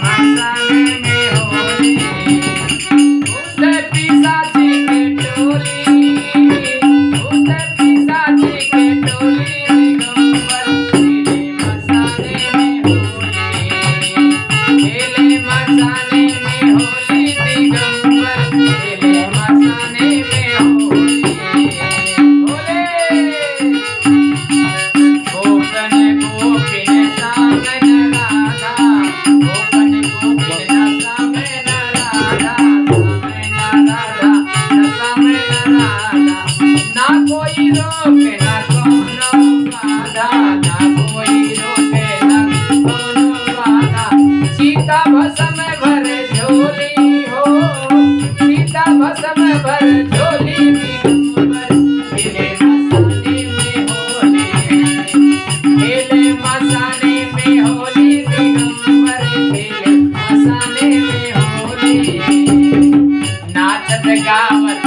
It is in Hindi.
मसाने में होली भूत पिशाची के टोली भूत पिशाची के टोली दिगंबर खेले मसाने में होली खेले मसाने में होली दिगंबर खेले मसाने में होली होले गोपन गोपिन सामन राधा गोपन गोपिन सामन राधा सामन राधा ना कोई रोके ना कोनो बाधा ना कोई रोके ना कोनो बाधा सीता भस्म भर झोली हो सीता भस्म भर झोली दिगंबर खेले मसाने में होली खेले मसाने में होली दिगंबर खेले मसाने में होली नाचत गावत